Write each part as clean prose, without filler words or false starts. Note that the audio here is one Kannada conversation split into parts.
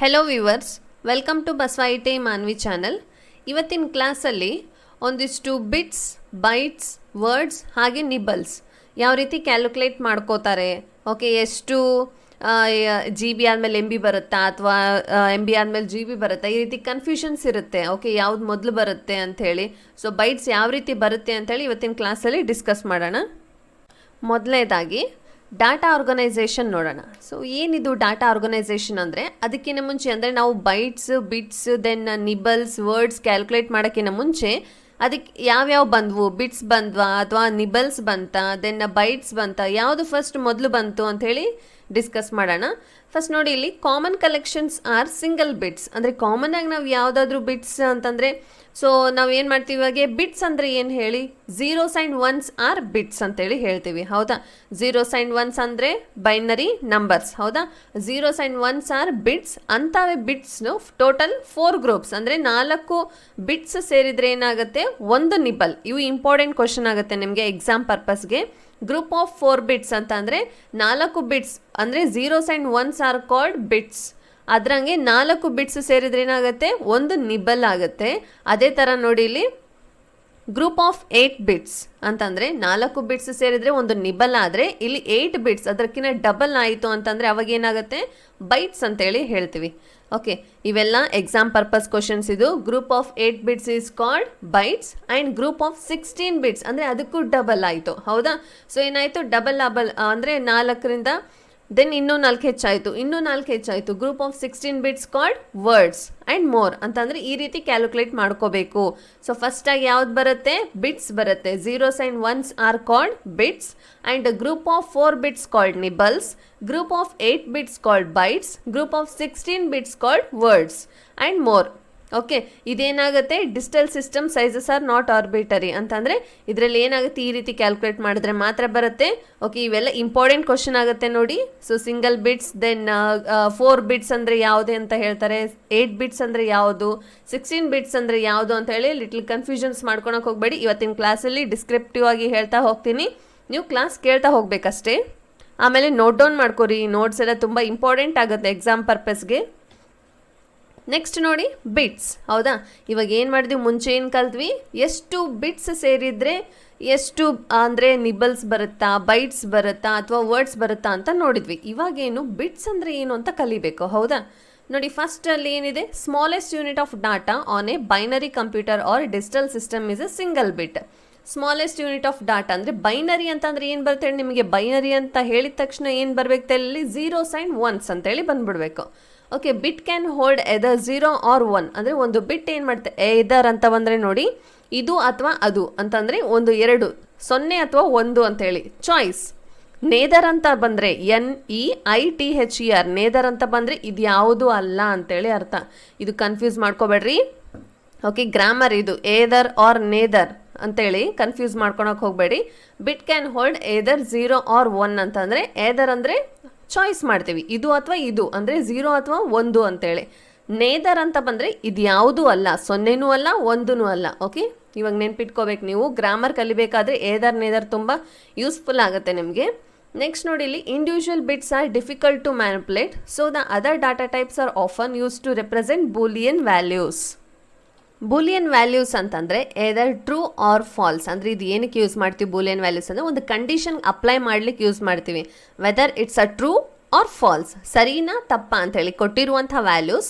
ಹೆಲೋ ವ್ಯೂವರ್ಸ್, ವೆಲ್ಕಮ್ ಟು ಬಸವಾಯಿಟೆ ಮಾನ್ವಿ ಚಾನಲ್. ಇವತ್ತಿನ ಕ್ಲಾಸಲ್ಲಿ ಒಂದಿಷ್ಟು ಬಿಟ್ಸ್, ಬೈಟ್ಸ್, ವರ್ಡ್ಸ್ ಹಾಗೆ ನಿಬಲ್ಸ್ ಯಾವ ರೀತಿ ಕ್ಯಾಲ್ಕುಲೇಟ್ ಮಾಡ್ಕೋತಾರೆ, ಓಕೆ, ಎಷ್ಟು ಜಿ ಬಿ ಆದಮೇಲೆ ಎಮ್ ಬಿ ಬರುತ್ತಾ ಅಥವಾ ಎಮ್ ಬಿ ಆದಮೇಲೆ ಜಿ ಬಿ ಬರುತ್ತಾ, ಈ ರೀತಿ ಕನ್ಫ್ಯೂಷನ್ಸ್ ಇರುತ್ತೆ. ಓಕೆ, ಯಾವ್ದು ಮೊದಲು ಬರುತ್ತೆ ಅಂಥೇಳಿ, ಸೊ ಬೈಟ್ಸ್ ಯಾವ ರೀತಿ ಬರುತ್ತೆ ಅಂಥೇಳಿ ಇವತ್ತಿನ ಕ್ಲಾಸಲ್ಲಿ ಡಿಸ್ಕಸ್ ಮಾಡೋಣ. ಮೊದಲನೇದಾಗಿ ಡಾಟಾ ಆರ್ಗನೈಸೇಷನ್ ನೋಡೋಣ. ಸೊ ಏನಿದು ಡಾಟಾ ಆರ್ಗನೈಸೇಷನ್ ಅಂದರೆ, ಅದಕ್ಕಿಂತ ಮುಂಚೆ ಅಂದರೆ ನಾವು bytes, bits, then nibbles, words calculate ಮಾಡೋಕ್ಕಿಂತ ಮುಂಚೆ ಅದಕ್ಕೆ ಯಾವ್ಯಾವ ಬಂದವು, ಬಿಟ್ಸ್ ಬಂದ್ವಾ ಅಥವಾ ನಿಬಲ್ಸ್ ಬಂತಾ, ದೆನ್ ಬೈಟ್ಸ್ ಬಂತಾ, ಯಾವುದು ಫಸ್ಟ್ ಮೊದಲು ಬಂತು ಅಂಥೇಳಿ ಡಿಸ್ಕಸ್ ಮಾಡೋಣ. ಫಸ್ಟ್ ನೋಡಿ, ಇಲ್ಲಿ common collections are single bits. ಅಂದರೆ ಕಾಮನ್ ಆಗಿ ನಾವು ಯಾವುದಾದ್ರೂ ಬಿಟ್ಸ್ ಅಂತಂದರೆ, ಸೊ ನಾವು ಏನು ಮಾಡ್ತೀವಿ, ಇವಾಗ ಬಿಟ್ಸ್ ಅಂದರೆ ಏನು ಹೇಳಿ, zeros and ones are bits ಅಂತೇಳಿ ಹೇಳ್ತೀವಿ, ಹೌದಾ. ಝೀರೋಸ್ ಆ್ಯಂಡ್ ಒನ್ಸ್ ಅಂದರೆ ಬೈನರಿ ನಂಬರ್ಸ್, ಹೌದಾ. Zeros and ones are bits. ಅಂಥವೇ ಬಿಟ್ಸ್ನು ಟೋಟಲ್ 4 ಗ್ರೂಪ್ಸ್, ಅಂದರೆ 4 ಬಿಟ್ಸ್ ಸೇರಿದರೆ ಏನಾಗುತ್ತೆ, ಒಂದು ನಿಬಲ್. ಇವು ಇಂಪಾರ್ಟೆಂಟ್ ಕ್ವಶನ್ ಆಗುತ್ತೆ ನಿಮಗೆ ಎಕ್ಸಾಮ್ ಪರ್ಪಸ್ಗೆ. ಗ್ರೂಪ್ ಆಫ್ 4 ಬಿಟ್ಸ್ ಅಂತ ಅಂದರೆ 4 ಬಿಟ್ಸ್, ಅಂದರೆ zeros and ones are called bits. ಅದರಂಗೆ 4 ಬಿಟ್ಸ್ ಸೇರಿದ್ರೆ ಏನಾಗುತ್ತೆ, ಒಂದು ನಿಬಲ್ ಆಗುತ್ತೆ. ಅದೇ ಥರ ನೋಡಿ ಇಲ್ಲಿ ಗ್ರೂಪ್ ಆಫ್ 8 ಬಿಟ್ಸ್ ಅಂತಂದರೆ 4 ಬಿಟ್ಸ್ ಸೇರಿದರೆ ಒಂದು ನಿಬಲ್ ಆದರೆ, ಇಲ್ಲಿ 8 ಬಿಟ್ಸ್ ಅದಕ್ಕಿಂತ ಡಬಲ್ ಆಯಿತು ಅಂತಂದರೆ ಅವಾಗ ಏನಾಗುತ್ತೆ, ಬೈಟ್ಸ್ ಅಂತೇಳಿ ಹೇಳ್ತೀವಿ. ಓಕೆ, ಇವೆಲ್ಲ ಎಕ್ಸಾಮ್ ಪರ್ಪಸ್ ಕ್ವಶನ್ಸ್. ಇದು group of 8 bits is called bites and group of 16 bits ಅಂದರೆ ಅದಕ್ಕೂ ಡಬಲ್ ಆಯಿತು, ಹೌದಾ. ಸೊ ಏನಾಯಿತು, ಡಬಲ್ ಅಂದರೆ 4ರಿಂದ ದೆನ್ ಇನ್ನೂ 4 ಹೆಚ್ಚಾಯಿತು, ಇನ್ನೂ 4 ಹೆಚ್ಚಾಯಿತು. Group of 16 bits called words and more ಅಂತಂದರೆ ಈ ರೀತಿ ಕ್ಯಾಲ್ಕುಲೇಟ್ ಮಾಡ್ಕೋಬೇಕು. ಸೊ ಫಸ್ಟಾಗಿ ಯಾವ್ದು ಬರುತ್ತೆ, ಬಿಟ್ಸ್ ಬರುತ್ತೆ. Zeros and ones are called bits and group of 4 bits called nibbles, group of 8 bits called bytes, group of 16 bits called words and more. Okay, ಇದೇನಾಗುತ್ತೆ, digital system sizes are not arbitrary ಅಂತಂದರೆ ಇದರಲ್ಲಿ ಏನಾಗುತ್ತೆ, ಈ ರೀತಿ ಕ್ಯಾಲ್ಕುಲೇಟ್ ಮಾಡಿದ್ರೆ ಮಾತ್ರ ಬರುತ್ತೆ. ಓಕೆ, ಇವೆಲ್ಲ ಇಂಪಾರ್ಟೆಂಟ್ ಕ್ವಶನ್ ಆಗುತ್ತೆ ನೋಡಿ. So single bits, then 4 bits ಅಂದರೆ ಯಾವುದೇ ಅಂತ ಹೇಳ್ತಾರೆ, 8 ಬಿಟ್ಸ್ ಅಂದರೆ ಯಾವುದು, 16 ಬಿಟ್ಸ್ ಅಂದರೆ ಯಾವುದು ಅಂತ ಹೇಳಿ ಲಿಟಲ್ ಕನ್ಫ್ಯೂಷನ್ಸ್ ಮಾಡ್ಕೊಳಕ್ಕೆ ಹೋಗಬೇಡಿ. ಇವತ್ತಿನ ಕ್ಲಾಸಲ್ಲಿ ಡಿಸ್ಕ್ರಿಪ್ಟಿವ್ ಆಗಿ ಹೇಳ್ತಾ ಹೋಗ್ತೀನಿ, ನೀವು ಕ್ಲಾಸ್ ಕೇಳ್ತಾ ಹೋಗಬೇಕಷ್ಟೇ. ಆಮೇಲೆ ನೋಟ್ ಡೌನ್ ಮಾಡ್ಕೊರಿ, ನೋಟ್ಸ್ ಎಲ್ಲ ತುಂಬ ಇಂಪಾರ್ಟೆಂಟ್ ಆಗುತ್ತೆ ಎಕ್ಸಾಮ್ ಪರ್ಪಸ್ಗೆ. ನೆಕ್ಸ್ಟ್ ನೋಡಿ, ಬಿಟ್ಸ್, ಹೌದಾ. ಇವಾಗ ಏನು ಮಾಡಿದ್ವಿ, ಮುಂಚೆ ಏನು ಕಲ್ತ್ವಿ, ಎಷ್ಟು ಬಿಟ್ಸ್ ಸೇರಿದರೆ ಎಷ್ಟು ಅಂದರೆ ನಿಬಲ್ಸ್ ಬರುತ್ತಾ, ಬೈಟ್ಸ್ ಬರುತ್ತಾ ಅಥವಾ ವರ್ಡ್ಸ್ ಬರುತ್ತಾ ಅಂತ ನೋಡಿದ್ವಿ. ಇವಾಗೇನು ಬಿಟ್ಸ್ ಅಂದರೆ ಏನು ಅಂತ ಕಲಿಬೇಕು, ಹೌದಾ. ನೋಡಿ, ಫಸ್ಟಲ್ಲಿ ಏನಿದೆ, smallest unit of data on a binary computer or digital system is a single bit. Smallest unit of data ಅಂದರೆ ಬೈನರಿ ಅಂತಂದರೆ ಏನು ಬರುತ್ತೆ ಹೇಳಿ, ನಿಮಗೆ ಬೈನರಿ ಅಂತ ಹೇಳಿದ ತಕ್ಷಣ ಏನು ಬರಬೇಕು, ಅಲ್ಲಿ ಝೀರೋಸ್ ಆ್ಯಂಡ್ ಒನ್ಸ್ ಅಂತೇಳಿ ಬಂದ್ಬಿಡ್ಬೇಕು. Okay, bit can hold either 0 or 1 ಅಂದರೆ ಒಂದು ಬಿಟ್ ಏನು ಮಾಡುತ್ತೆ, ಎದರ್ ಅಂತ ಬಂದರೆ ನೋಡಿ, ಇದು ಅಥವಾ ಅದು ಅಂತಂದರೆ 1, 2, 0 ಅಥವಾ 1 ಅಂತೇಳಿ ಚಾಯ್ಸ್. ನೇದರ್ ಅಂತ ಬಂದರೆ NEITHER, ನೇದರ್ ಅಂತ ಬಂದರೆ ಇದು ಯಾವುದು ಅಲ್ಲ ಅಂತೇಳಿ ಅರ್ಥ. ಇದು ಕನ್ಫ್ಯೂಸ್ ಮಾಡ್ಕೋಬೇಡ್ರಿ. ಓಕೆ, ಗ್ರಾಮರ್ ಇದು, ಏದರ್ ಆರ್ ನೇದರ್ ಅಂತೇಳಿ ಕನ್ಫ್ಯೂಸ್ ಮಾಡ್ಕೊಳಕ್ಕೆ ಹೋಗಬೇಡಿ. ಬಿಟ್ ಕ್ಯಾನ್ ಹೋಲ್ಡ್ ಏದರ್ 0 or 1 ಅಂತಂದರೆ, ಏದರ್ ಅಂದರೆ ಚಾಯ್ಸ್ ಮಾಡ್ತೀವಿ, ಇದು ಅಥವಾ ಇದು ಅಂದರೆ 0 ಅಥವಾ 1 ಅಂತೇಳಿ. ನೇದರ್ ಅಂತ ಬಂದರೆ ಇದು ಯಾವುದೂ ಅಲ್ಲ, 0ನೂ ಅಲ್ಲ 1ನೂ ಅಲ್ಲ. ಓಕೆ, ಇವಾಗ ನೆನ್ಪಿಟ್ಕೋಬೇಕು ನೀವು, ಗ್ರಾಮರ್ ಕಲಿಬೇಕಾದ್ರೆ ಏದರ್ ನೇದರ್ ತುಂಬ ಯೂಸ್ಫುಲ್ ಆಗುತ್ತೆ ನಿಮಗೆ. ನೆಕ್ಸ್ಟ್ ನೋಡಿ, ಇಲ್ಲಿ individual bits are difficult to manipulate, so the other data types are often use to represent Boolean values. Boolean values ಅಂತಂದರೆ ಏದರ್ ಟ್ರೂ ಆರ್ ಫಾಲ್ಸ್. ಅಂದರೆ ಇದು ಏನಕ್ಕೆ ಯೂಸ್ ಮಾಡ್ತೀವಿ, ಬೂಲಿಯನ್ ವ್ಯಾಲ್ಯೂಸ್ ಅಂದರೆ ಒಂದು ಕಂಡೀಷನ್ ಅಪ್ಲೈ ಮಾಡ್ಲಿಕ್ಕೆ ಯೂಸ್ ಮಾಡ್ತೀವಿ. Whether it's a true or false, ಸರಿನಾ ತಪ್ಪಾ ಅಂತೇಳಿ ಕೊಟ್ಟಿರುವಂಥ ವ್ಯಾಲ್ಯೂಸ್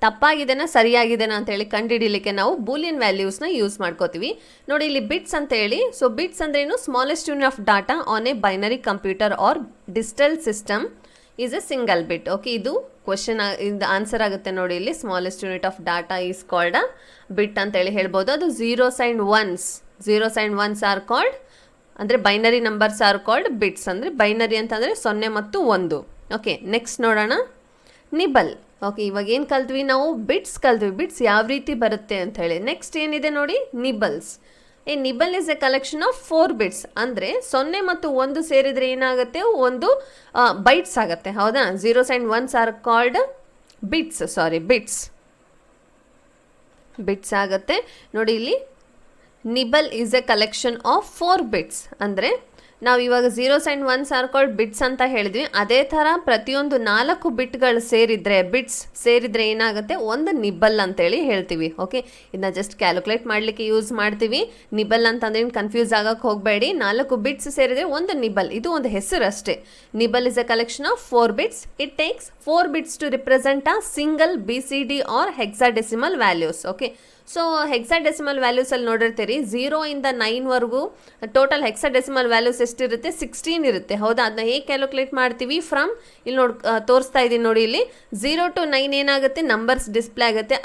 ತಪ್ಪಾಗಿದೆನಾ ಸರಿಯಾಗಿದೆನಾ ಅಂತೇಳಿ ಕಂಡುಹಿಡಿಯಲಿಕ್ಕೆ ನಾವು ಬೂಲಿಯನ್ ವ್ಯಾಲ್ಯೂಸ್ನ ಯೂಸ್ ಮಾಡ್ಕೋತೀವಿ. ನೋಡಿ, ಇಲ್ಲಿ ಬಿಟ್ಸ್ ಅಂತೇಳಿ, ಸೊ ಬಿಟ್ಸ್ ಅಂದ್ರೆ ಏನು, smallest unit of data on a binary computer or digital system is a single bit. Okay, ಇದು ಕ್ವಶನ್ ಇದು ಆನ್ಸರ್ ಆಗುತ್ತೆ ನೋಡಿ. ಇಲ್ಲಿ smallest unit of data is called a bit ಅಂತೇಳಿ ಹೇಳ್ಬೋದು. ಅದು zeros and ones are called ಅಂದರೆ binary numbers are called bits. ಅಂದರೆ ಬೈನರಿ ಅಂತಂದರೆ 0 ಮತ್ತು 1. ಓಕೆ, ನೆಕ್ಸ್ಟ್ ನೋಡೋಣ, ನಿಬಲ್. ಓಕೆ, ಇವಾಗ ಏನು ಕಲ್ತ್ವಿ ನಾವು, ಬಿಟ್ಸ್ ಕಲ್ತ್ವಿ, ಬಿಟ್ಸ್ ಯಾವ ರೀತಿ ಬರುತ್ತೆ ಅಂತ ಹೇಳಿ. ನೆಕ್ಸ್ಟ್ ಏನಿದೆ ನೋಡಿ, nibbles. Nibble is a collection of 4 bits ಅಂದರೆ 0 ಮತ್ತು 1 ಸೇರಿದರೆ ಏನಾಗುತ್ತೆ, ಒಂದು ಬೈಟ್ಸ್ ಆಗುತ್ತೆ, ಹೌದಾ. Zeros and ones are called bits ಆಗುತ್ತೆ. ನೋಡಿ, ಇಲ್ಲಿ nibble is A collection of 4 bits ಅಂದರೆ ನಾವು ಇವಾಗ zeros and ones are called bits ಅಂತ ಹೇಳಿದ್ವಿ. ಅದೇ ಥರ ಪ್ರತಿಯೊಂದು 4 ಬಿಟ್ಗಳು ಬಿಟ್ಸ್ ಸೇರಿದರೆ ಏನಾಗುತ್ತೆ, ಒಂದು ನಿಬ್ಬಲ್ ಅಂತೇಳಿ ಹೇಳ್ತೀವಿ. ಓಕೆ, ಇದನ್ನ ಜಸ್ಟ್ ಕ್ಯಾಲ್ಕುಲೇಟ್ ಮಾಡಲಿಕ್ಕೆ ಯೂಸ್ ಮಾಡ್ತೀವಿ. ನಿಬ್ಬಲ್ ಅಂತಂದ್ರೆ ಕನ್ಫ್ಯೂಸ್ ಆಗಕ್ಕೆ ಹೋಗಬೇಡಿ. 4 ಬಿಟ್ಸ್ ಸೇರಿದರೆ ಒಂದು ನಿಬ್ಬಲ್, ಇದು ಒಂದು ಹೆಸರು ಅಷ್ಟೇ. Nibble is a collection of 4 bits. It takes 4 bits to represent a single BCD or hexadecimal values. Okay, so hexadecimal values ಅಲ್ಲಿ ನೋಡಿರ್ತೀರಿ 0 ಇಂದ 9 ವರೆಗೂ ಟೋಟಲ್ ಹೆಕ್ಸಾಡೆಸಿಮಲ್ ವ್ಯಾಲ್ಯೂಸ್ ಎಷ್ಟಿರುತ್ತೆ, 16 ಇರುತ್ತೆ. ಹೌದಾ, ಅದನ್ನ ಹೇಗೆ ಕ್ಯಾಲ್ಕುಲೇಟ್ ಮಾಡ್ತೀವಿ ಫ್ರಮ್ ಇಲ್ಲಿ ತೋರಿಸ್ತಾ ಇದ್ದೀನಿ ನೋಡಿ. ಇಲ್ಲಿ 0 to 9 ಏನಾಗುತ್ತೆ, ನಂಬರ್ಸ್ ಡಿಸ್ಪ್ಲೇ ಆಗುತ್ತೆ.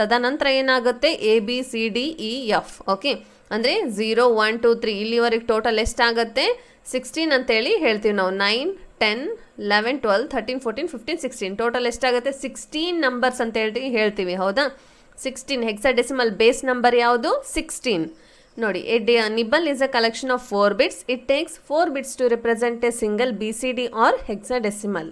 ತದನಂತರ ಏನಾಗುತ್ತೆ, ABCDEF. ಓಕೆ, ಅಂದರೆ 0 1 2 3 ಇಲ್ಲಿವರೆಗೆ ಟೋಟಲ್ ಎಷ್ಟಾಗುತ್ತೆ, 16 ಅಂತೇಳಿ ಹೇಳ್ತೀವಿ ನಾವು. 9 10 11 12 13 14 15 16 ಟೋಟಲ್ ಎಷ್ಟಾಗುತ್ತೆ, 16 ನಂಬರ್ಸ್ ಅಂತ ಹೇಳ್ತೀವಿ. ಹೌದಾ, 16 ಹೆಕ್ಸಾಡೆಸಿಮಲ್ ಬೇಸ್ ನಂಬರ್ ಯಾವುದು, 16. ನೋಡಿ, nibble is a collection of 4 bits. It takes 4 bits to represent a single BCD or hexadecimal.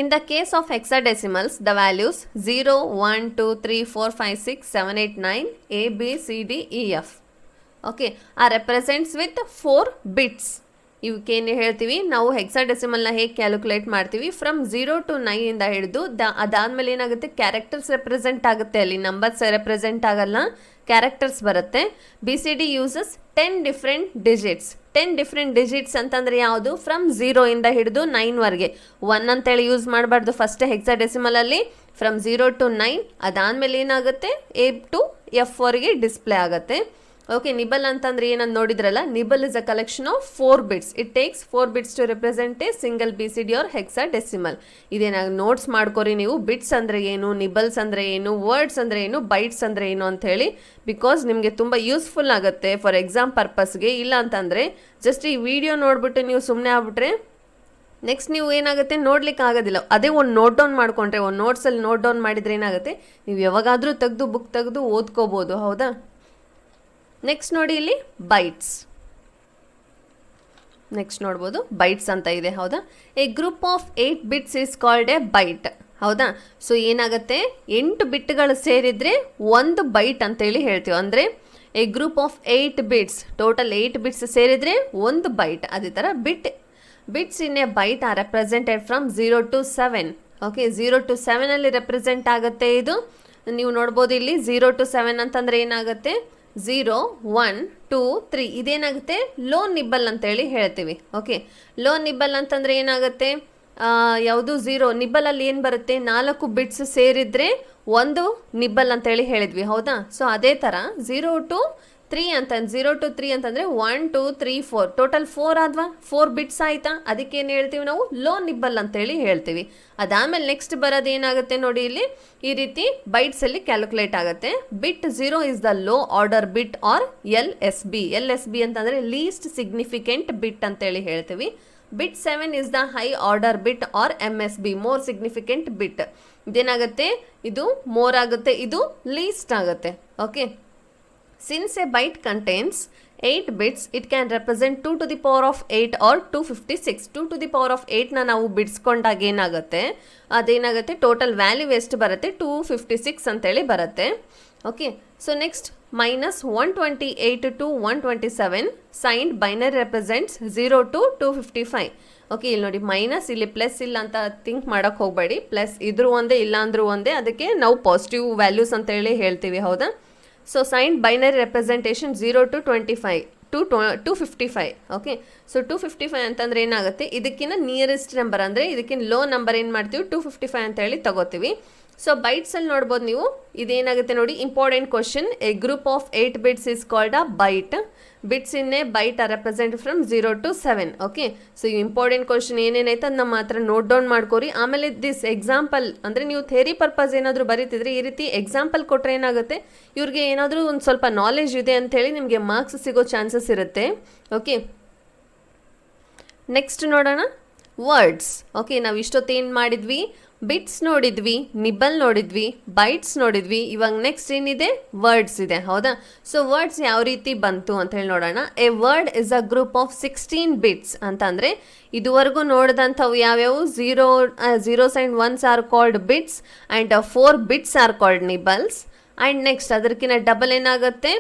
In the case of hexadecimals, the values 0, 1, 2, 3, 4, 5, 6, 7, 8, 9, A, B, C, D, E, F. Okay, are represents with 4 bits. ಇವಕ್ಕೇನು ಹೇಳ್ತೀವಿ ನಾವು, ಹೆಕ್ಸಾಡೆಸಿಮಲ್ನ ಹೇಗೆ ಕ್ಯಾಲ್ಕುಲೇಟ್ ಮಾಡ್ತೀವಿ, ಫ್ರಮ್ 0 to 9 ಇಂದ ಹಿಡಿದು ಅದಾದಮೇಲೆ ಏನಾಗುತ್ತೆ, ಕ್ಯಾರೆಕ್ಟರ್ಸ್ ರೆಪ್ರೆಸೆಂಟ್ ಆಗುತ್ತೆ. ಅಲ್ಲಿ ನಂಬರ್ಸ್ ರೆಪ್ರೆಸೆಂಟ್ ಆಗಲ್ಲ, ಕ್ಯಾರೆಕ್ಟರ್ಸ್ ಬರುತ್ತೆ. BCD uses 10 different digits. 10 different digits ಅಂತಂದರೆ ಯಾವುದು, ಫ್ರಮ್ 0 ಇಂದ ಹಿಡಿದು 9ವರೆಗೆ. 1 ಅಂತೇಳಿ ಯೂಸ್ ಮಾಡಬಾರ್ದು ಫಸ್ಟ್ ಹೆಕ್ಸಾಡೆಸಿಮಲಲ್ಲಿ. ಫ್ರಮ್ 0 to 9 ಅದಾದಮೇಲೆ ಏನಾಗುತ್ತೆ, A to F ವರೆಗೆ ಡಿಸ್ಪ್ಲೇ ಆಗುತ್ತೆ. ಓಕೆ, ನಿಬಲ್ ಅಂತಂದ್ರೆ ಏನಂತ ನೋಡಿದ್ರಲ್ಲ, nibble is a collection of 4 bits. It takes 4 bits to represent a single BCD or hexadecimal. ಇದೇನಾಗ ನೋಟ್ಸ್ ಮಾಡ್ಕೊರಿ ನೀವು, ಬಿಟ್ಸ್ ಅಂದರೆ ಏನು, ನಿಬಲ್ಸ್ ಅಂದರೆ ಏನು, ವರ್ಡ್ಸ್ ಅಂದರೆ ಏನು, ಬೈಟ್ಸ್ ಅಂದರೆ ಏನು ಅಂತ ಹೇಳಿ. ಬಿಕಾಸ್ ನಿಮಗೆ ತುಂಬ ಯೂಸ್ಫುಲ್ ಆಗುತ್ತೆ ಫಾರ್ ಎಕ್ಸಾಮ್ ಪರ್ಪಸ್ಗೆ. ಇಲ್ಲ ಅಂತಂದರೆ ಜಸ್ಟ್ ಈ ವಿಡಿಯೋ ನೋಡಿಬಿಟ್ಟು ನೀವು ಸುಮ್ಮನೆ ಆಗ್ಬಿಟ್ರೆ ನೆಕ್ಸ್ಟ್ ನೀವು ಏನಾಗುತ್ತೆ, ನೋಡ್ಲಿಕ್ಕೆ ಆಗೋದಿಲ್ಲ. ಅದೇ ಒಂದು ನೋಟ್ ಡೌನ್ ಮಾಡ್ಕೊಂಡ್ರೆ, ಒಂದು ನೋಟ್ಸಲ್ಲಿ ನೋಟ್ ಡೌನ್ ಮಾಡಿದರೆ ಏನಾಗುತ್ತೆ, ನೀವು ಯಾವಾಗಾದರೂ ತೆಗೆದು ಬುಕ್ ತೆಗೆದು ಓದ್ಕೋಬೋದು. ಹೌದಾ, ನೆಕ್ಸ್ಟ್ ನೋಡಿ, ಇಲ್ಲಿ ಬೈಟ್ಸ್. ನೆಕ್ಸ್ಟ್ ನೋಡ್ಬೋದು, ಬೈಟ್ಸ್ ಅಂತ ಇದೆ. ಹೌದಾ, a group of 8 bits is called a byte. ಹೌದಾ, ಸೊ ಏನಾಗುತ್ತೆ, 8 ಬಿಟ್ಗಳು ಸೇರಿದರೆ ಒಂದು ಬೈಟ್ ಅಂತೇಳಿ ಹೇಳ್ತೀವಿ. ಅಂದರೆ a group of 8 bits, total 8 bits ಸೇರಿದರೆ ಒಂದು ಬೈಟ್. ಅದೇ ಥರ bits in a byte are represented from 0 to 7. Okay, 0 to 7 ಅಲ್ಲಿ ರೆಪ್ರೆಸೆಂಟ್ ಆಗುತ್ತೆ. ಇದು ನೀವು ನೋಡ್ಬೋದು ಇಲ್ಲಿ 0 to 7 ಅಂತಂದರೆ ಏನಾಗುತ್ತೆ, 0 1 2 3 ಇದೇನಾಗುತ್ತೆ, ಲೋ ನಿಬ್ಬಲ್ ಅಂತೇಳಿ ಹೇಳ್ತೀವಿ. ಓಕೆ, ಲೋ ನಿಬ್ಬಲ್ ಅಂತಂದರೆ ಏನಾಗುತ್ತೆ, ಯಾವುದು 0 ನಿಬ್ಬಲಲ್ಲಿ ಏನು ಬರುತ್ತೆ, 4 ಬಿಟ್ಸ್ ಸೇರಿದರೆ ಒಂದು ನಿಬ್ಬಲ್ ಅಂತೇಳಿ ಹೇಳಿದ್ವಿ. ಹೌದಾ, ಸೊ ಅದೇ ಥರ 0 to 3 ಅಂತಂದರೆ 1 2 3 4 ಟೋಟಲ್ 4 ಆದ್ವಾ, 4 ಬಿಟ್ಸ್ ಆಯಿತಾ. ಅದಕ್ಕೇನು ಹೇಳ್ತೀವಿ ನಾವು, ಲೋ ನಿಬ್ಬಲ್ ಅಂತೇಳಿ ಹೇಳ್ತೀವಿ. ಅದಾದಮೇಲೆ ನೆಕ್ಸ್ಟ್ ಬರೋದು ಏನಾಗುತ್ತೆ ನೋಡಿ, ಇಲ್ಲಿ ಈ ರೀತಿ ಬೈಟ್ಸಲ್ಲಿ ಕ್ಯಾಲ್ಕುಲೇಟ್ ಆಗುತ್ತೆ. Bit 0 is the low order bit or LSB ಅಂತಂದರೆ ಲೀಸ್ಟ್ ಸಿಗ್ನಿಫಿಕೆಂಟ್ ಬಿಟ್ ಅಂತೇಳಿ ಹೇಳ್ತೀವಿ. Bit 7 is the high order bit or MSB more significant bit. ಇದೇನಾಗುತ್ತೆ, ಇದು ಮೋರ್ ಆಗುತ್ತೆ, ಇದು ಲೀಸ್ಟ್ ಆಗುತ್ತೆ. Okay, since a byte contains 8 bits, it can represent 2 to the power of 8 or 256. 2 to the power of 8 ನಾವು ಬಿಡಿಸ್ಕೊಂಡಾಗ ಏನಾಗುತ್ತೆ, ಅದೇನಾಗುತ್ತೆ, ಟೋಟಲ್ ವ್ಯಾಲ್ಯೂ ಎಷ್ಟು ಬರುತ್ತೆ, 256 ಅಂತೇಳಿ ಬರುತ್ತೆ. Okay, so next -128 to 127 signed binary represents 0 to 255. Okay, ಇಲ್ಲಿ ನೋಡಿ ಮೈನಸ್, ಇಲ್ಲಿ ಪ್ಲಸ್ ಇಲ್ಲ ಅಂತ ಥಿಂಕ್ ಮಾಡೋಕ್ಕೆ ಹೋಗಬೇಡಿ. ಪ್ಲಸ್ ಇದ್ರೂ ಒಂದೇ, ಇಲ್ಲ ಅಂದ್ರೂ ಒಂದೇ. ಅದಕ್ಕೆ ನಾವು ಪಾಸಿಟಿವ್ ವ್ಯಾಲ್ಯೂಸ್ ಅಂತೇಳಿ ಹೇಳ್ತೀವಿ. ಹೌದಾ, so sign binary representation 0 to 25 to 255. Okay, so 255 ಅಂತಂದರೆ ಏನಾಗುತ್ತೆ, ಇದಕ್ಕಿಂತ ನಿಯರೆಸ್ಟ್ ನಂಬರ್ ಅಂದರೆ ಇದಕ್ಕಿಂತ ಲೋ ನಂಬರ್ ಏನು ಮಾಡ್ತೀವಿ, 255 ಅಂತ ಹೇಳಿ ತಗೋತೀವಿ. ಸೊ ಬೈಟ್ಸಲ್ಲಿ ನೋಡ್ಬೋದು ನೀವು, ಇದೇನಾಗುತ್ತೆ ನೋಡಿ, important question. A group of 8 bits is called a byte. Bits in a byte are represent from 0 to 7. Okay, so ಈ ಇಂಪಾರ್ಟೆಂಟ್ ಕ್ವಶನ್ ಏನೇನೈತೆ ಅದು ನಮ್ಮ ಹತ್ರ ನೋಟ್ ಡೌನ್ ಮಾಡ್ಕೋರಿ. ಆಮೇಲೆ ದಿಸ್ ಎಕ್ಸಾಂಪಲ್ ಅಂದರೆ ನೀವು ಥೇರಿ ಪರ್ಪಸ್ ಏನಾದರೂ ಬರೀತಿದ್ರೆ ಈ ರೀತಿ ಎಕ್ಸಾಂಪಲ್ ಕೊಟ್ಟರೆ ಏನಾಗುತ್ತೆ, ಇವ್ರಿಗೆ ಏನಾದರೂ ಒಂದು ಸ್ವಲ್ಪ ನಾಲೆಜ್ ಇದೆ ಅಂಥೇಳಿ ನಿಮಗೆ ಮಾರ್ಕ್ಸ್ ಸಿಗೋ ಚಾನ್ಸಸ್ ಇರುತ್ತೆ. ಓಕೆ, ನೆಕ್ಸ್ಟ್ ನೋಡೋಣ, ವರ್ಡ್ಸ್. ಓಕೆ, ನಾವು ಇಷ್ಟೊತ್ತೇನು ಮಾಡಿದ್ವಿ, ಬಿಟ್ಸ್ ನೋಡಿದ್ವಿ, ನಿಬ್ಬಲ್ ನೋಡಿದ್ವಿ, ಬೈಟ್ಸ್ ನೋಡಿದ್ವಿ. ಇವಾಗ ನೆಕ್ಸ್ಟ್ ಏನಿದೆ, ವರ್ಡ್ಸ್ ಇದೆ. ಹೌದಾ, ಸೊ ವರ್ಡ್ಸ್ ಯಾವ ರೀತಿ ಬಂತು ಅಂತ ಹೇಳಿ ನೋಡೋಣ. A word is a group of 16 bits ಅಂತಂದರೆ ಇದುವರೆಗೂ ನೋಡಿದಂಥವು ಯಾವ್ಯಾವು, zeros and ones are called bits and 4 bits are called nibbles. And next ಅದಕ್ಕಿಂತ ಡಬಲ್ ಏನಾಗುತ್ತೆ,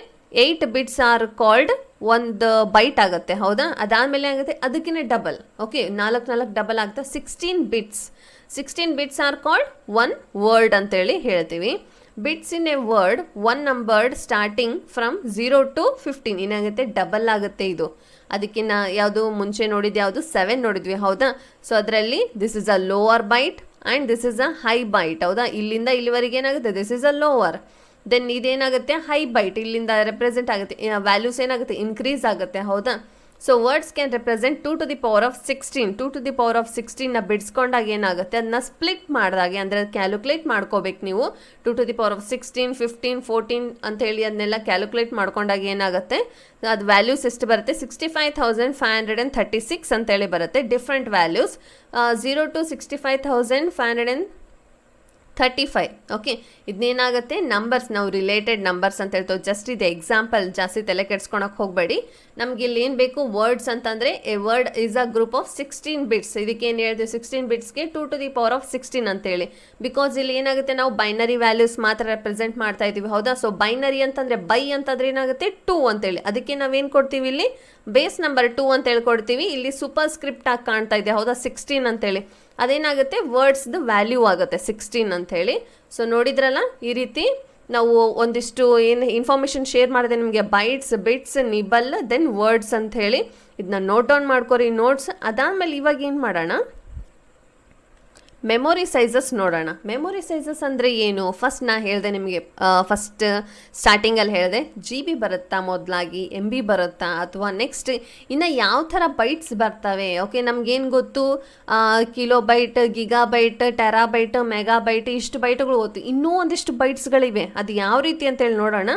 8 ಬಿಟ್ಸ್ ಆರ್ ಕಾಲ್ಡ್ ಒಂದು ಬೈಟ್ ಆಗುತ್ತೆ, ಹೌದಾ? ಅದಾದಮೇಲೆ ಆಗುತ್ತೆ ಅದಕ್ಕಿಂತ ಡಬಲ್. ಓಕೆ, 4 ಡಬಲ್ ಆಗ್ತಾ 16 bits. 16 bits are called one word ಅಂತೇಳಿ ಹೇಳ್ತೀವಿ. Bits in A word one numbered starting from 0 to 15 ಏನಾಗುತ್ತೆ, ಡಬಲ್ ಆಗುತ್ತೆ ಇದು. ಅದಕ್ಕಿಂತ ಯಾವುದು ಮುಂಚೆ ನೋಡಿದ್ದು ಯಾವುದು 7 ನೋಡಿದ್ವಿ, ಹೌದಾ? ಸೊ ಅದರಲ್ಲಿ this is a lower byte and this is a high byte, ಹೌದಾ? ಇಲ್ಲಿಂದ ಇಲ್ಲಿವರೆಗೆ ಏನಾಗುತ್ತೆ, this is a lower. Then ಇದೇನಾಗುತ್ತೆ, ಹೈ ಬೈಟ್, ಇಲ್ಲಿಂದ ರೆಪ್ರೆಸೆಂಟ್ ಆಗುತ್ತೆ, ವ್ಯಾಲ್ಯೂಸ್ ಏನಾಗುತ್ತೆ, ಇನ್ಕ್ರೀಸ್ ಆಗುತ್ತೆ, ಹೌದಾ? So words can represent 2 to the power of 16. 2 to the power of 16ನ ಬಿಡಿಸ್ಕೊಂಡಾಗ ಏನಾಗುತ್ತೆ, ಅದನ್ನ ಸ್ಪ್ಲಿಟ್ ಮಾಡಿದಾಗೆ, ಅಂದರೆ ಕ್ಯಾಲ್ಕುಲೇಟ್ ಮಾಡ್ಕೋಬೇಕು ನೀವು. 2 to the power of 16, 15, 14 ಅಂತ ಹೇಳಿ ಅದನ್ನೆಲ್ಲ ಕ್ಯಾಲ್ಕುಲೇಟ್ ಮಾಡ್ಕೊಂಡಾಗ ಏನಾಗುತ್ತೆ, ಅದು ವ್ಯಾಲ್ಯೂಸ್ ಎಷ್ಟು ಬರುತ್ತೆ, 65,536 ಅಂತೇಳಿ ಬರುತ್ತೆ. Different values 0 to 65,535. ಓಕೆ, ಇದನ್ನೇನಾಗುತ್ತೆ, ನಂಬರ್ಸ್, ನಾವು ರಿಲೇಟೆಡ್ ನಂಬರ್ಸ್ ಅಂತ ಹೇಳ್ತೇವೆ. ಜಸ್ಟ್ ಇದೆ ಎಕ್ಸಾಂಪಲ್, ಜಾಸ್ತಿ ತಲೆ ಕೆಡ್ಸ್ಕೊಳಕ್ಕೆ ಹೋಗಬೇಡಿ. ನಮ್ಗೆ ಇಲ್ಲಿ ಏನು ಬೇಕು, ವರ್ಡ್ಸ್ ಅಂತಂದರೆ A word is a group of 16 bits. ಇದಕ್ಕೆ ಏನು ಹೇಳ್ತೀವಿ, 16 ಬಿಟ್ಸ್ಗೆ 2 to the power of 16 ಅಂತೇಳಿ. ಬಿಕಾಸ್ ಇಲ್ಲಿ ಏನಾಗುತ್ತೆ, ನಾವು ಬೈನರಿ ವ್ಯಾಲ್ಯೂಸ್ ಮಾತ್ರ ರೆಪ್ರೆಸೆಂಟ್ ಮಾಡ್ತಾ ಇದ್ದೀವಿ, ಹೌದಾ? ಸೊ ಬೈನರಿ ಅಂತಂದರೆ ಬೈ ಅಂತಂದ್ರೆ ಏನಾಗುತ್ತೆ, 2 ಅಂತೇಳಿ. ಅದಕ್ಕೆ ನಾವೇನು ಕೊಡ್ತೀವಿ ಇಲ್ಲಿ, ಬೇಸ್ ನಂಬರ್ 2 ಅಂತ ಹೇಳ್ಕೊಡ್ತೀವಿ. ಇಲ್ಲಿ ಸೂಪರ್ ಸ್ಕ್ರಿಪ್ಟ್ ಆಗಿ ಕಾಣ್ತಾ ಇದೆ, ಹೌದಾ, 16 ಅಂತೇಳಿ. ಅದೇನಾಗುತ್ತೆ, ವರ್ಡ್ಸ್ದು ವ್ಯಾಲ್ಯೂ ಆಗುತ್ತೆ 16 ಅಂಥೇಳಿ. ಸೊ ನೋಡಿದ್ರಲ್ಲ, ಈ ರೀತಿ ನಾವು ಒಂದಿಷ್ಟು ಏನು ಇನ್ಫಾರ್ಮೇಷನ್ ಶೇರ್ ಮಾಡಿದೆ ನಿಮಗೆ, bites, bits, nibble, than words ಅಂತ ಹೇಳಿ. ಇದನ್ನ ನೋಟ್ ಡೌನ್ ಮಾಡ್ಕೊರಿ ನೋಟ್ಸ್. ಅದಾದಮೇಲೆ ಇವಾಗ ಏನು ಮಾಡೋಣ, ಮೆಮೊರಿ ಸೈಜಸ್ ನೋಡೋಣ. ಮೆಮೊರಿ ಸೈಜಸ್ ಅಂದರೆ ಏನು, ಫಸ್ಟ್ ನಾ ಹೇಳಿದೆ ನಿಮಗೆ, ಫಸ್ಟ್ ಸ್ಟಾರ್ಟಿಂಗಲ್ಲಿ ಹೇಳಿದೆ ಜಿ ಬಿ ಬರುತ್ತಾ ಮೊದಲಾಗಿ, ಎಮ್ ಬಿ ಬರುತ್ತಾ, ಅಥವಾ ನೆಕ್ಸ್ಟ್ ಇನ್ನು ಯಾವ ಥರ ಬೈಟ್ಸ್ ಬರ್ತವೆ. ಓಕೆ, ನಮಗೇನು ಗೊತ್ತು, kilobyte, gigabyte, terabyte, megabyte, ಇಷ್ಟು ಬೈಟ್ಗಳು ಗೊತ್ತು. ಇನ್ನೂ ಒಂದಿಷ್ಟು ಬೈಟ್ಸ್ಗಳಿವೆ, ಅದು ಯಾವ ರೀತಿ ಅಂತೇಳಿ ನೋಡೋಣ.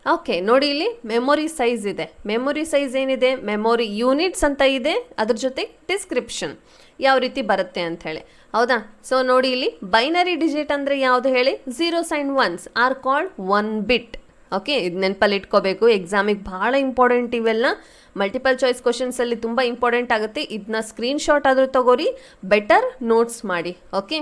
ಓಕೆ, ನೋಡಿ ಇಲ್ಲಿ ಮೆಮೊರಿ ಸೈಜ್ ಇದೆ. ಮೆಮೊರಿ ಸೈಜ್ ಏನಿದೆ, ಮೆಮೊರಿ ಯೂನಿಟ್ಸ್ ಅಂತ ಇದೆ, ಅದ್ರ ಜೊತೆ ಡಿಸ್ಕ್ರಿಪ್ಷನ್ ಯಾವ ರೀತಿ ಬರುತ್ತೆ ಅಂಥೇಳಿ, ಹೌದಾ? ಸೊ ನೋಡಿ ಇಲ್ಲಿ ಬೈನರಿ ಡಿಜಿಟ್ ಅಂದರೆ ಯಾವುದು ಹೇಳಿ, 0s and 1s R called 1 bit. Okay, ಇದು ನೆನಪಲ್ಲಿ ಇಟ್ಕೋಬೇಕು, ಎಕ್ಸಾಮಿಗೆ ಭಾಳ ಇಂಪಾರ್ಟೆಂಟ್ ಇವೆಲ್ಲ. ಮಲ್ಟಿಪಲ್ ಚಾಯ್ಸ್ ಕ್ವಶನ್ಸಲ್ಲಿ ತುಂಬ ಇಂಪಾರ್ಟೆಂಟ್ ಆಗುತ್ತೆ. ಇದನ್ನ ಸ್ಕ್ರೀನ್ಶಾಟ್ ಆದರೂ ತಗೋರಿ, ಬೆಟರ್ ನೋಟ್ಸ್ ಮಾಡಿ. ಓಕೆ,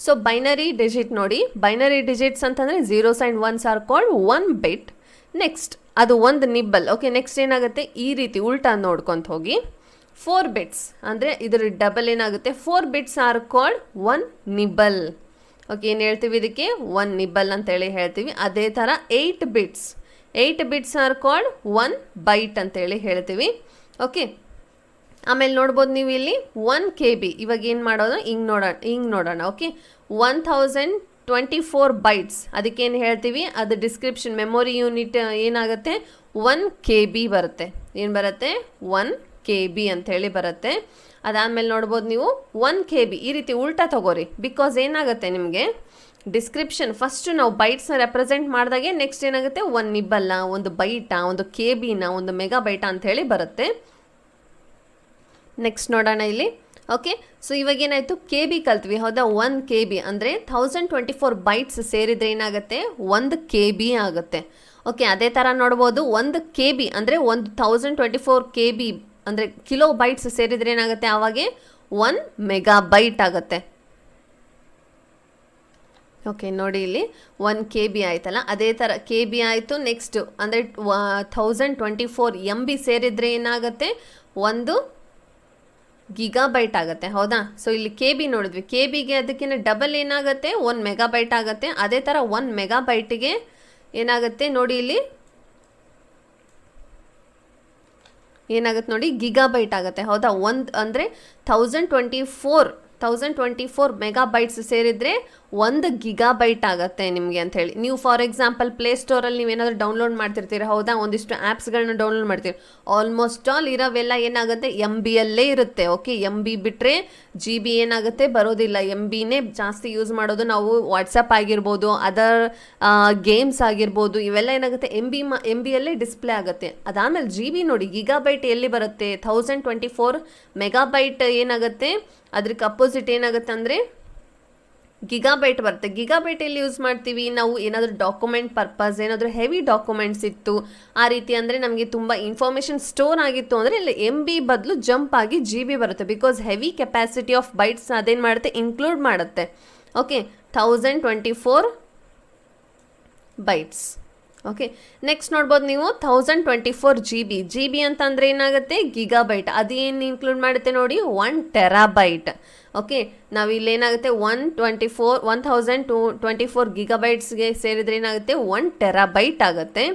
ಸೊ ಬೈನರಿ ಡಿಜಿಟ್ ನೋಡಿ, ಬೈನರಿ ಡಿಜಿಟ್ಸ್ ಅಂತಂದರೆ 0s and 1s R called 1 bit. Next ಅದು ಒಂದು ನಿಬ್ಬಲ್. ಓಕೆ, ನೆಕ್ಸ್ಟ್ ಏನಾಗುತ್ತೆ, ಈ ರೀತಿ ಉಲ್ಟಾ ನೋಡ್ಕೊತ ಹೋಗಿ 4 ಬಿಟ್ಸ್ ಅಂದರೆ ಇದ್ರ ಡಬಲ್ ಏನಾಗುತ್ತೆ, 4 bits are called 1 nibble. Okay, ಏನು ಹೇಳ್ತೀವಿ ಇದಕ್ಕೆ, 1 ನಿಬಲ್ ಅಂತೇಳಿ ಹೇಳ್ತೀವಿ. ಅದೇ ಥರ 8 bits, 8 bits are called 1 byte ಅಂತೇಳಿ ಹೇಳ್ತೀವಿ. ಓಕೆ, ಆಮೇಲೆ ನೋಡ್ಬೋದು ನೀವು ಇಲ್ಲಿ 1 KB. ಇವಾಗ ಏನು ಮಾಡೋದು, ಹಿಂಗೆ ನೋಡೋಣ. ಓಕೆ, 1024 ಬೈಟ್ಸ್, ಅದಕ್ಕೇನು ಹೇಳ್ತೀವಿ, ಅದು ಡಿಸ್ಕ್ರಿಪ್ಷನ್ ಮೆಮೊರಿ ಯೂನಿಟ್ ಏನಾಗುತ್ತೆ, 1 KB ಬರುತ್ತೆ. ಏನು ಬರುತ್ತೆ, 1 KB ಅಂಥೇಳಿ ಬರುತ್ತೆ. ಅದಾದಮೇಲೆ ನೋಡ್ಬೋದು ನೀವು 1 KB ಈ ರೀತಿ ಉಲ್ಟಾ ತಗೋರಿ. ಬಿಕಾಸ್ ಏನಾಗುತ್ತೆ ನಿಮಗೆ, ಡಿಸ್ಕ್ರಿಪ್ಷನ್ ಫಸ್ಟು ನಾವು ಬೈಟ್ಸ್ನ ರೆಪ್ರೆಸೆಂಟ್ ಮಾಡಿದಾಗೆ ನೆಕ್ಸ್ಟ್ ಏನಾಗುತ್ತೆ, 1 ನಿಬ್ಬಲ್ಲ, ಒಂದು ಬೈಟಾ, ಒಂದು KBನ, ಒಂದು ಮೆಗಾ ಬೈಟಾ ಅಂಥೇಳಿ ಬರುತ್ತೆ. ನೆಕ್ಸ್ಟ್ ನೋಡೋಣ ಇಲ್ಲಿ. ಓಕೆ, ಸೊ ಇವಾಗ ಏನಾಯಿತು, KB ಕಲ್ತ್ವಿ, ಹೌದಾ? 1 KB ಅಂದರೆ 1024 ಬೈಟ್ಸ್ ಸೇರಿದರೆ ಏನಾಗುತ್ತೆ, 1 KB ಆಗುತ್ತೆ. ಓಕೆ, ಅದೇ ಥರ ನೋಡ್ಬೋದು 1 KB ಅಂದರೆ 1024 KB ಅಂದರೆ ಕಿಲೋ ಬೈಟ್ಸ್ ಸೇರಿದರೆ ಏನಾಗುತ್ತೆ, ಆವಾಗೆ 1 ಮೆಗಾ ಬೈಟ್ ಆಗುತ್ತೆ. ಓಕೆ, ನೋಡಿ ಇಲ್ಲಿ 1 KB ಆಯ್ತಲ್ಲ, ಅದೇ ಥರ KB ಆಯಿತು. ನೆಕ್ಸ್ಟ್ ಅಂದರೆ 1024 MB ಸೇರಿದರೆ ಏನಾಗುತ್ತೆ, 1 ಗಿಗಾಬೈಟ್ ಆಗುತ್ತೆ, ಹೌದಾ? ಸೊ ಇಲ್ಲಿ KB ನೋಡಿದ್ವಿ, KBಗೆ ಅದಕ್ಕಿಂತ ಡಬಲ್ ಏನಾಗುತ್ತೆ, 1 ಮೆಗಾಬೈಟ್ ಆಗುತ್ತೆ. ಅದೇ ಥರ 1 ಮೆಗಾಬೈಟಿಗೆ ಏನಾಗುತ್ತೆ ನೋಡಿ ಇಲ್ಲಿ, ಏನಾಗುತ್ತೆ ನೋಡಿ, ಗಿಗಾಬೈಟ್ ಆಗುತ್ತೆ, ಹೌದಾ? ಅಂದರೆ 1024 ಮೆಗಾಬೈಟ್ಸ್ ಸೇರಿದರೆ 1 ಗಿಗಾಬೈಟ್ ಆಗುತ್ತೆ ನಿಮಗೆ ಅಂಥೇಳಿ. ನೀವು ಫಾರ್ ಎಕ್ಸಾಂಪಲ್ ಪ್ಲೇಸ್ಟೋರಲ್ಲಿ ನೀವೇನಾದರೂ ಡೌನ್ಲೋಡ್ ಮಾಡ್ತಿರ್ತೀರ, ಹೌದಾ? ಒಂದಿಷ್ಟು ಆ್ಯಪ್ಸ್ಗಳನ್ನ ಡೌನ್ಲೋಡ್ ಮಾಡ್ತೀರಿ, ಆಲ್ಮೋಸ್ಟ್ ಆಲ್ ಇರೋವೆಲ್ಲ ಏನಾಗುತ್ತೆ, MB ಯಲ್ಲೇ ಇರುತ್ತೆ. ಓಕೆ, MB ಬಿಟ್ಟರೆ GB ಏನಾಗುತ್ತೆ, ಬರೋದಿಲ್ಲ. MBನೇ ಜಾಸ್ತಿ ಯೂಸ್ ಮಾಡೋದು ನಾವು. ವಾಟ್ಸಪ್ ಆಗಿರ್ಬೋದು, ಅದರ್ ಗೇಮ್ಸ್ ಆಗಿರ್ಬೋದು, ಇವೆಲ್ಲ ಏನಾಗುತ್ತೆ, MB ಯಲ್ಲೇ ಡಿಸ್ಪ್ಲೇ ಆಗುತ್ತೆ. ಅದಾದಮೇಲೆ GB ನೋಡಿ, ಗಿಗಾಬೈಟ್ ಎಲ್ಲಿ ಬರುತ್ತೆ, 1024 ಮೆಗಾಬೈಟ್ ಏನಾಗುತ್ತೆ, ಅದಕ್ಕೆ ಅಪೋಸಿಟ್ ಏನಾಗುತ್ತೆ ಅಂದರೆ ಗಿಗಾಬೈಟ್ ಬರುತ್ತೆ. ಗಿಗಾಬೈಟ್ ಎಲ್ಲಿ ಯೂಸ್ ಮಾಡ್ತೀವಿ ನಾವು, ಏನಾದರೂ ಡಾಕ್ಯುಮೆಂಟ್ ಪರ್ಪಸ್, ಏನಾದರೂ ಹೆವಿ ಡಾಕ್ಯುಮೆಂಟ್ಸ್ ಇತ್ತು ಆ ರೀತಿ, ಅಂದರೆ ನಮಗೆ ತುಂಬ ಇನ್ಫಾರ್ಮೇಷನ್ ಸ್ಟೋರ್ ಆಗಿತ್ತು ಅಂದರೆ ಇಲ್ಲಿ MB ಬದಲು ಜಂಪ್ ಆಗಿ GB ಬರುತ್ತೆ. Because heavy capacity of bites ಅದೇನು ಮಾಡುತ್ತೆ, ಇನ್ಕ್ಲೂಡ್ ಮಾಡುತ್ತೆ. Okay, 1024 bites. ಓಕೆ, ನೆಕ್ಸ್ಟ್ ನೋಡ್ಬೋದು ನೀವು 1024 ಜಿ ಬಿ ಅಂತಂದರೆ ಏನಾಗುತ್ತೆ ಗಿಗಾಬೈಟ್. ಅದೇನು ಇನ್ಕ್ಲೂಡ್ ಮಾಡುತ್ತೆ ನೋಡಿ 1 ಟೆರಾಬೈಟ್. ಓಕೆ, ನಾವು ಇಲ್ಲಿ ಏನಾಗುತ್ತೆ 1024 ಗಿಗಾಬೈಟ್ಸ್ಗೆ ಸೇರಿದ್ರೆ ಏನಾಗುತ್ತೆ 1 ಟೆರಾಬೈಟ್ ಆಗುತ್ತೆ.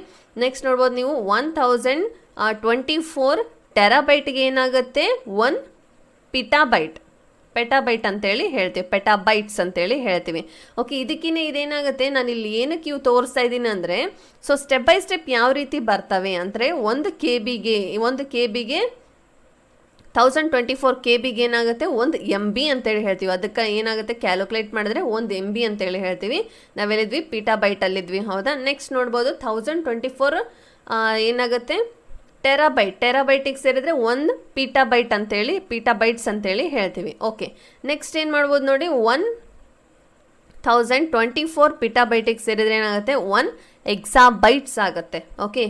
ನೆಕ್ಸ್ಟ್ ನೋಡ್ಬೋದು ನೀವು 1024 ಟೆರಾಬೈಟ್ಗೆ ಏನಾಗುತ್ತೆ 1 ಪೆಟಾಬೈಟ್ ಅಂತೇಳಿ ಹೇಳ್ತೀವಿ, ಪೆಟಾಬೈಟ್ಸ್ ಅಂತೇಳಿ ಹೇಳ್ತೀವಿ. ಓಕೆ, ಇದಕ್ಕಿಂತ ಇದೇನಾಗುತ್ತೆ, ನಾನು ಇಲ್ಲಿ ಏನಕ್ಕೆ ಇವು ತೋರಿಸ್ತಾ ಇದ್ದೀನಿ ಅಂದರೆ, ಸೊ ಸ್ಟೆಪ್ ಬೈ ಸ್ಟೆಪ್ ಯಾವ ರೀತಿ ಬರ್ತವೆ ಅಂದರೆ, ಒಂದು ಕೆ ಬಿಗೆ 1024 KB ಏನಾಗುತ್ತೆ 1 MB ಅಂತೇಳಿ ಹೇಳ್ತೀವಿ. ಅದಕ್ಕೆ ಏನಾಗುತ್ತೆ ಕ್ಯಾಲ್ಕುಲೇಟ್ ಮಾಡಿದ್ರೆ 1 MB ಅಂತೇಳಿ ಹೇಳ್ತೀವಿ. ನಾವೆಲ್ಲಿದ್ವಿ ಪೀಟಾಬೈಟಲ್ಲಿದ್ವಿ, ಹೌದಾ. ನೆಕ್ಸ್ಟ್ ನೋಡ್ಬೋದು 1024 ಏನಾಗುತ್ತೆ ಟೆರಾಬೈಟಿಗೆ ಸೇರಿದ್ರೆ 1 ಪೀಟಾಬೈಟ್ಸ್ ಅಂತೇಳಿ ಹೇಳ್ತೀವಿ. ಓಕೆ, ನೆಕ್ಸ್ಟ್ ಏನು ಮಾಡ್ಬೋದು ನೋಡಿ 1024 ಪೀಟಾಬೈಟಿಗೆ ಸೇರಿದ್ರೆ ಏನಾಗುತ್ತೆ 1 ಎಕ್ಸಾಬೈಟ್ಸ್ ಆಗುತ್ತೆ. ಓಕೆ,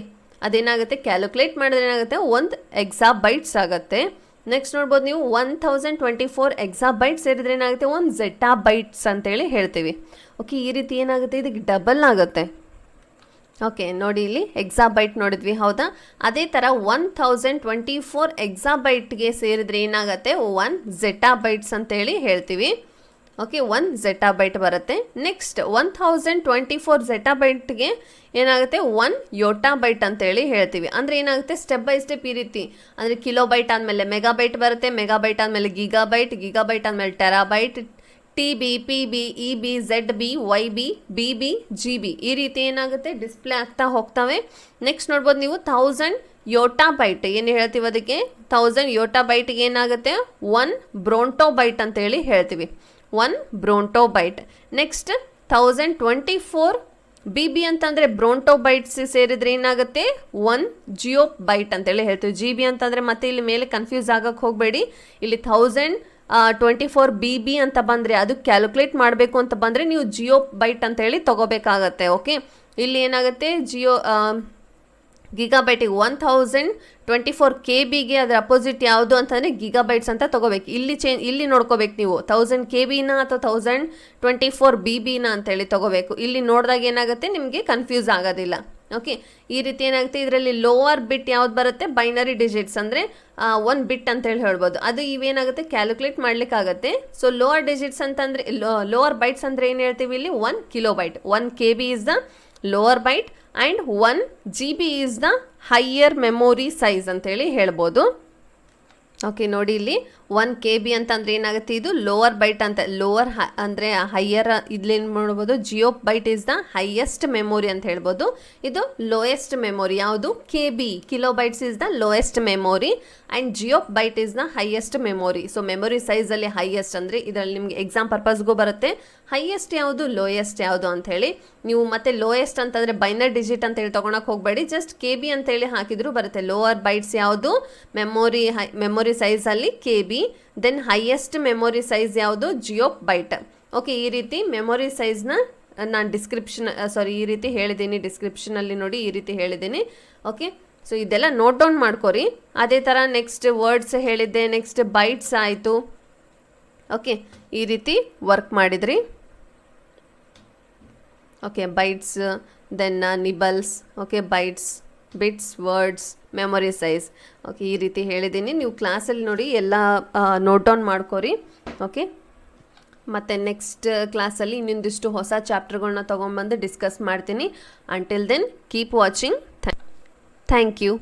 ಅದೇನಾಗುತ್ತೆ ಕ್ಯಾಲ್ಕುಲೇಟ್ ಮಾಡಿದ್ರೆ ಏನಾಗುತ್ತೆ 1 ಎಕ್ಸಾಬೈಟ್ಸ್ ಆಗುತ್ತೆ. ನೆಕ್ಸ್ಟ್ ನೋಡ್ಬೋದು ನೀವು 1024 ಎಕ್ಸಾಬೈಟ್ಸ್ ಸೇರಿದ್ರೆ ಏನಾಗುತ್ತೆ 1 ಝೆಟಾಬೈಟ್ಸ್ ಅಂತೇಳಿ ಹೇಳ್ತೀವಿ. ಓಕೆ, ಈ ರೀತಿ ಏನಾಗುತ್ತೆ ಇದಕ್ಕೆ ಡಬಲ್ ಆಗುತ್ತೆ. ಓಕೆ, ನೋಡಿ ಇಲ್ಲಿ ಎಕ್ಸಾಬೈಟ್ ನೋಡಿದ್ವಿ, ಹೌದಾ. ಅದೇ ಥರ 1024 ಎಕ್ಸಾಬೈಟ್ಗೆ ಸೇರಿದ್ರೆ ಏನಾಗುತ್ತೆ 1 ಝೆಟಾಬೈಟ್ಸ್ ಅಂತೇಳಿ ಹೇಳ್ತೀವಿ. ಓಕೆ, 1 ಝೆಟಾಬೈಟ್ ಬರುತ್ತೆ. ನೆಕ್ಸ್ಟ್ 1024 ಝೆಟಾಬೈಟ್ಗೆ ಏನಾಗುತ್ತೆ 1 ಯೋಟಾಬೈಟ್ ಅಂತೇಳಿ ಹೇಳ್ತೀವಿ. ಅಂದರೆ ಏನಾಗುತ್ತೆ ಸ್ಟೆಪ್ ಬೈ ಸ್ಟೆಪ್ ಈ ರೀತಿ, ಅಂದರೆ ಕಿಲೋಬೈಟ್ ಆದಮೇಲೆ ಮೆಗಾಬೈಟ್ ಬರುತ್ತೆ, ಮೆಗಾಬೈಟ್ ಆದಮೇಲೆ ಗಿಗಾಬೈಟ್ ಆದಮೇಲೆ terabyte, TB, PB, EB, ZB, YB, BB, GB ಈ ರೀತಿ ಏನಾಗುತ್ತೆ ಡಿಸ್ಪ್ಲೇ ಆಗ್ತಾ ಹೋಗ್ತವೆ. ನೆಕ್ಸ್ಟ್ ನೋಡ್ಬೋದು ನೀವು 1000 ಯೋಟಾಬೈಟ್ ಏನು ಹೇಳ್ತೀವಿ ಅದಕ್ಕೆ 1000 ಯೋಟಾಬೈಟ್ಗೆ ಏನಾಗುತ್ತೆ 1 ಬ್ರೋಂಟೋಬೈಟ್ ಅಂತೇಳಿ ಹೇಳ್ತೀವಿ, 1 ಬ್ರೋಂಟೋಬೈಟ್. ನೆಕ್ಸ್ಟ್ 1024 BB ಅಂತಂದರೆ ಬ್ರೋಂಟೋಬೈಟ್ಸ್ ಸೇರಿದ್ರೆ ಏನಾಗುತ್ತೆ 1 ಜಿಯೋಬೈಟ್ ಅಂತೇಳಿ ಹೇಳ್ತೀವಿ. GB ಅಂತಂದರೆ ಮತ್ತೆ ಇಲ್ಲಿ ಮೇಲೆ ಕನ್ಫ್ಯೂಸ್ ಆಗಕ್ಕೆ ಹೋಗಬೇಡಿ. ಇಲ್ಲಿ 1024 BB ಅಂತ ಬಂದರೆ ಅದು ಕ್ಯಾಲ್ಕುಲೇಟ್ ಮಾಡಬೇಕು ಅಂತ ಬಂದರೆ ನೀವು ಜಿಯೋಬೈಟ್ ಅಂತೇಳಿ ತೊಗೋಬೇಕಾಗತ್ತೆ. ಓಕೆ, ಇಲ್ಲಿ ಏನಾಗುತ್ತೆ ಗಿಗಾಬೈಟಿಗೆ 1024 KBಗೆ ಅದರ ಅಪೋಸಿಟ್ ಯಾವುದು ಅಂತಂದರೆ ಗಿಗಾಬೈಟ್ಸ್ ಅಂತ ತೊಗೋಬೇಕು. ಇಲ್ಲಿ ನೋಡ್ಕೋಬೇಕು ನೀವು 1000 KBನ ಅಥವಾ 1024 BBನ ಅಂತೇಳಿ ತೊಗೋಬೇಕು. ಇಲ್ಲಿ ನೋಡಿದಾಗ ಏನಾಗುತ್ತೆ ನಿಮಗೆ ಕನ್ಫ್ಯೂಸ್ ಆಗೋದಿಲ್ಲ. ಓಕೆ, ಈ ರೀತಿ ಏನಾಗುತ್ತೆ ಇದರಲ್ಲಿ ಲೋವರ್ ಬಿಟ್ ಯಾವ್ದು ಬರುತ್ತೆ ಬೈನರಿ ಡಿಜಿಟ್ಸ್ ಅಂದರೆ 1 ಬಿಟ್ ಅಂತೇಳಿ ಹೇಳ್ಬೋದು. ಅದು ಇವೇನಾಗುತ್ತೆ ಕ್ಯಾಲ್ಕುಲೇಟ್ ಮಾಡ್ಲಿಕ್ಕಾಗತ್ತೆ. ಸೊ ಲೋವರ್ ಡಿಜಿಟ್ಸ್ ಅಂತಂದರೆ ಲೋವರ್ ಬೈಟ್ಸ್ ಅಂದರೆ ಏನು ಹೇಳ್ತೀವಿ ಇಲ್ಲಿ 1 kilobyte, 1 KB is the lower byte and 1 GB is the higher memory size ಅಂತೇಳಿ ಹೇಳ್ಬೋದು. ಓಕೆ, ನೋಡಿ ಇಲ್ಲಿ 1 KB ಅಂತಂದರೆ ಏನಾಗುತ್ತೆ ಇದು ಲೋವರ್ ಬೈಟ್ ಅಂತ, ಲೋವರ್ ಅಂದರೆ ಹೈಯರ್, ಇಲ್ಲೇನು ಮಾಡ್ಬೋದು gigabyte is the highest memory ಅಂತ ಹೇಳ್ಬೋದು. ಇದು ಲೋಯೆಸ್ಟ್ ಮೆಮೊರಿ ಯಾವುದು KB, kilobytes is the lowest memory and gigabyte is the highest memory. So memory ಸೈಜಲ್ಲಿ ಹೈಯೆಸ್ಟ್ ಅಂದರೆ ಇದರಲ್ಲಿ ನಿಮಗೆ ಎಕ್ಸಾಮ್ ಪರ್ಪಸ್ಗೂ ಬರುತ್ತೆ ಹೈಯೆಸ್ಟ್ ಯಾವುದು ಲೋಯೆಸ್ಟ್ ಯಾವುದು ಅಂಥೇಳಿ. ನೀವು ಮತ್ತೆ ಲೋಯೆಸ್ಟ್ ಅಂತಂದರೆ ಬೈನರ್ ಡಿಜಿಟ್ ಅಂತೇಳಿ ತೊಗೊಳಕ್ಕೆ ಹೋಗಬೇಡಿ, ಜಸ್ಟ್ KB ಅಂತೇಳಿ ಹಾಕಿದರೂ ಬರುತ್ತೆ. ಲೋವರ್ ಬೈಟ್ಸ್ ಯಾವುದು ಮೆಮೊರಿ ಸೈಜಲ್ಲಿ KB, then highest memory size ಯಾವುದು ಜಿಯೋಬೈಟ್. ಓಕೆ, ಈ ರೀತಿ ಮೆಮೊರಿ ಸೈಜ್ನ ನಾನು ಈ ರೀತಿ ಹೇಳಿದ್ದೀನಿ ಡಿಸ್ಕ್ರಿಪ್ಷನಲ್ಲಿ ನೋಡಿ, ಈ ರೀತಿ ಹೇಳಿದ್ದೀನಿ. ಓಕೆ, ಸೊ ಇದೆಲ್ಲ ನೋಟ್ ಡೌನ್ ಮಾಡ್ಕೊರಿ. ಅದೇ ಥರ ನೆಕ್ಸ್ಟ್ ವರ್ಡ್ಸ್ ಹೇಳಿದ್ದೆ, ನೆಕ್ಸ್ಟ್ ಬೈಟ್ಸ್ ಆಯಿತು. ಓಕೆ, ಈ ರೀತಿ ವರ್ಕ್ ಮಾಡಿದ್ರಿ. Okay, bytes, then nibbles, okay bytes, bits, words, memory size. Okay, ಈ ರೀತಿ ಹೇಳಿದ್ದೀನಿ. ನೀವು ಕ್ಲಾಸಲ್ಲಿ ನೋಡಿ ಎಲ್ಲ ನೋಟ್ ಡೌನ್ ಮಾಡ್ಕೊರಿ. ಓಕೆ, ಮತ್ತು ನೆಕ್ಸ್ಟ್ ಕ್ಲಾಸಲ್ಲಿ ಇನ್ನೊಂದಿಷ್ಟು ಹೊಸ ಚಾಪ್ಟರ್ಗಳನ್ನ ತೊಗೊಂಬಂದು ಡಿಸ್ಕಸ್ ಮಾಡ್ತೀನಿ. Until then keep watching. Thank you.